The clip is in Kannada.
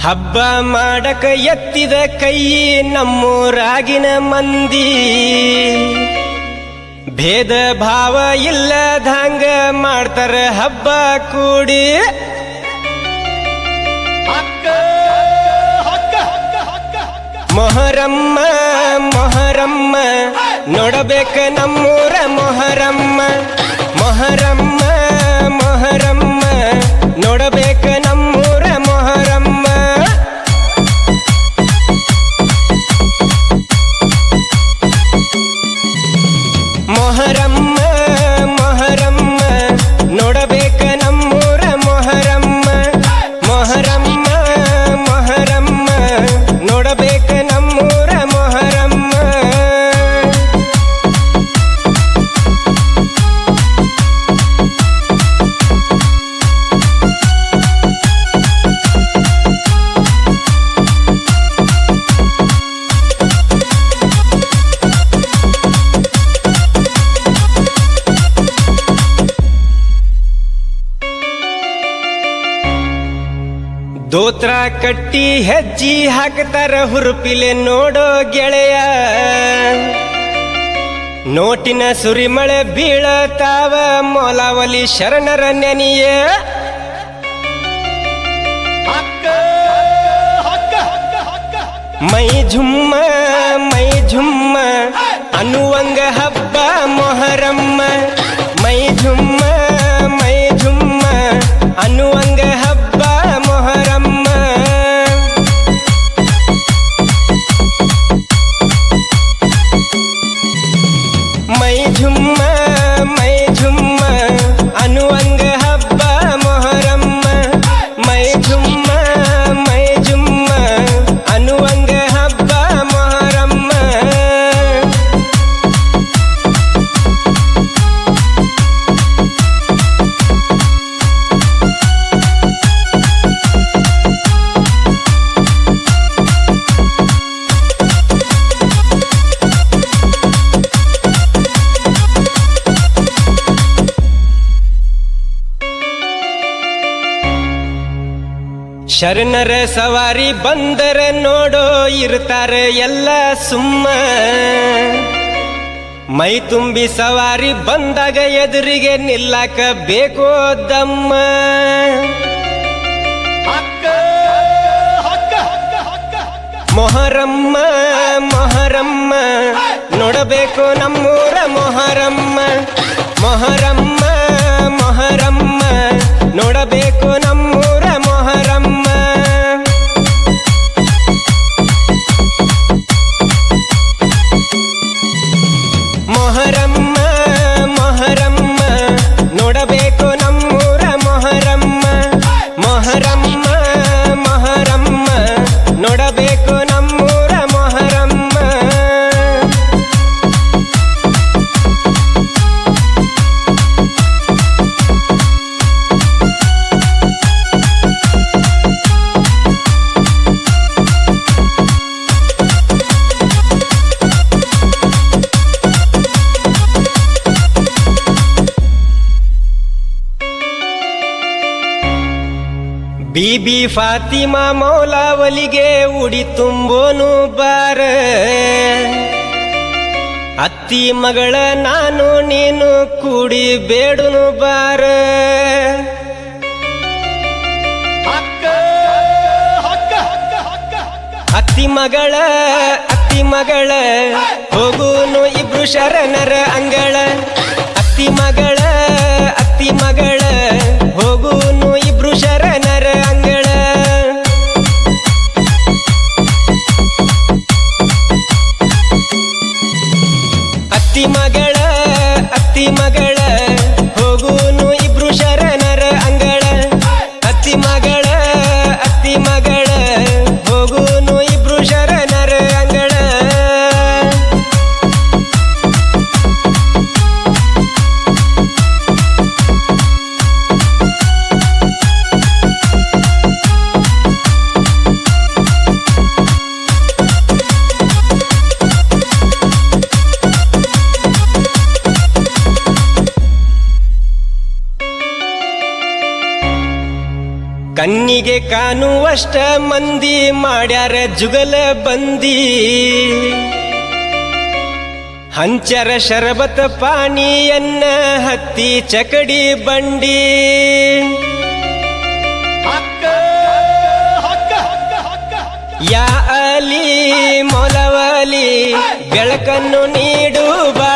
ಹಬ್ಬ ಮಾಡಕ ಎತ್ತಿದ ಕೈ ನಮ್ಮೂರಾಗಿನ ಮಂದಿ ಭೇದ ಭಾವ ಇಲ್ಲದಂಗ ಮಾಡ್ತಾರ ಹಬ್ಬ ಕೂಡಿ ಮೊಹರಮ್ಮ ಮೊಹರಮ್ಮ ನೋಡಬೇಕ ನಮ್ಮೂರ ಮೊಹರಮ್ಮ ಮೊಹರಮ್ಮ ಮೊಹರಮ್ಮ ನೋಡಬೇಕ ನಮ್ಮೂರ ಮೊಹರಮ್ಮ ಮೊಹರಮ್ಮ ಮೊಹರಮ್ಮ ನೋಡಬೇಕ ನಮ್ಮೂರ ಮೊಹರಮ್ಮ ಮೊಹರಮ್ಮ ಮೊಹರಮ್ಮ ನೋಡಬೇಕ ನಮ್ಮೂರ ಮೊಹರಮ್ಮ ದೋತ್ರ ಕಟ್ಟಿ ಹೆಜ್ಜಿ ಹಾಕ್ತಾರ ಹುರುಪಿಲೆ ನೋಡೋ ಗೆಳೆಯ ನೋಟಿನ ಸುರಿಮಳೆ ಬೀಳತಾವ ಮೊಲವಲಿ ಶರಣರ ನೆನೆಯ ಮೈ ಝುಮ್ಮ ಮೈ ಝುಮ್ಮ ಅನ್ನುವಂಗ ಹಬ್ಬ ಮೊಹರಮ್ಮ ಮೈ ಝುಮ್ಮ ಮೈ ಝುಮ್ಮ ಅನ್ನುವಂಗ ಹಬ್ಬ ಮೊಹರಮ್ಮ ಮೈ ಝುಮ್ಮ ಮೈ ಝುಮ್ಮ ಅನ್ನುವಂಗ ಹಬ್ಬ ಮೊಹರಮ್ಮ ಮೈ ಝುಮ್ಮ ಮೈ ಝುಮ್ಮ ಅನ್ನುವಂಗ ಹಬ್ಬ ಮೊಹರಮ್ಮ ಶರಣರ ಸವಾರಿ ಬಂದರ ನೋಡೋ ಇರ್ತಾರೆ ಎಲ್ಲ ಸುಮ್ಮ ಮೈ ತುಂಬಿ ಸವಾರಿ ಬಂದಾಗ ಎದುರಿಗೆ ನಿಲ್ಲಕ ಬೇಕೋ ದಮ್ಮ ಮೊಹರಮ್ಮ ಮೊಹರಮ್ಮ ನೋಡಬೇಕು ನಮ್ಮೂರ ಮೊಹರಮ್ಮ ಮೊಹರಮ್ಮ ಮೊಹರಮ್ಮ ನೋಡಬೇಕು ನಮ್ಮೂರ ಮೊಹರಮ್ಮ ಮೊಹರಮ್ಮ ಮೊಹರಮ್ಮ ನೋಡಬೇಕು ನಮ್ಮೂರ ಮೊಹರಮ್ಮ ಮೊಹರಮ್ಮ ಮೊಹರಮ್ಮ ನೋಡಬೇಕು ನಮ್ಮೂರ ಮೊಹರಮ್ಮ ಬೀಬಿ ಫಾತಿಮಾ ಮೌಲಾವಲಿಗೆ ಉಡಿ ತುಂಬೋನು ಬಾರ ಅತ್ತಿ ಮಗಳ ನಾನು ನೀನು ಕೂಡಿ ಬೇಡುನು ಬಾರ ಅತ್ತಿ ಮಗಳ ಹೋಗುನು ಇಬ್ರು ಶರಣರ ಅಂಗಳ ಅತ್ತಿ ಮಗಳ ಹೋಗುನು ಇಬ್ರು ಶರಣರ ಅಂಗಳ ಅತ್ತಿ ಮಗಳ ಹೋಗುನು ಇಬ್ರು ಶರಣರ ಅಂಗಳ ಅತ್ತಿ ಮಗಳ ಹೋಗುನು ಇಬ್ರು ಶರಣರ ಅಂಗಳ ಕಣ್ಣಿಗೆ ಕಾಣುವಷ್ಟ ಮಂದಿ ಮಾಡ್ಯಾರ ಜುಗಲ ಬಂದಿ ಹಂಚರ ಶರಬತ ಪಾನಿಯನ್ನ ಹತ್ತಿ ಚಕಡಿ ಬಂಡಿ ಯಾ ಅಲಿ ಮೊಲವಲಿ ಬೆಳಕನ್ನು ನೀಡು ಬಾ